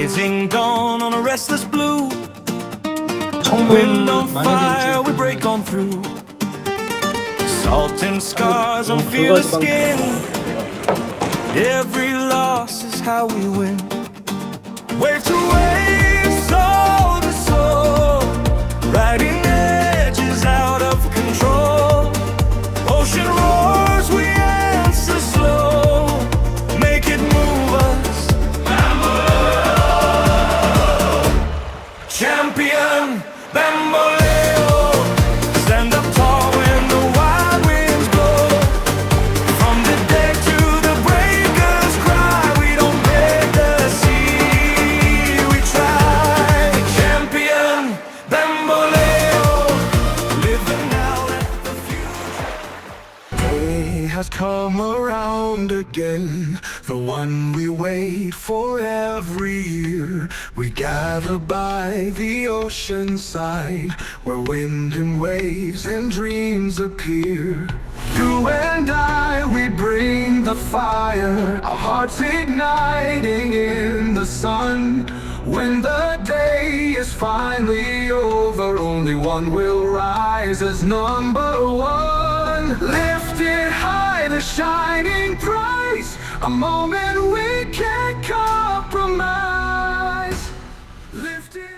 Blazing dawn on a restless blue. 청문 Wind on fire, we 만약에 break on through. Salt and scars on fearless skin. Every loss is how we win. Wave to wave, soul to soul, riding edges out of control. Ocean roars, we answer slow. Make it move us. Champion, bamboleo. Stand up tall when the wild winds blow. From the deck to the breakers cry. We don't beg the sea, we try. Champion, bamboleo. Living out at the future. Day has come around again, the one we wait for every year. We gather by the ocean side, where wind and waves and dreams appear. You and I, we bring the fire, our hearts igniting in the sun. When the day is finally over, only one will rise as number one. Lifted high, the shining prize, a moment we can't compromise. Lifted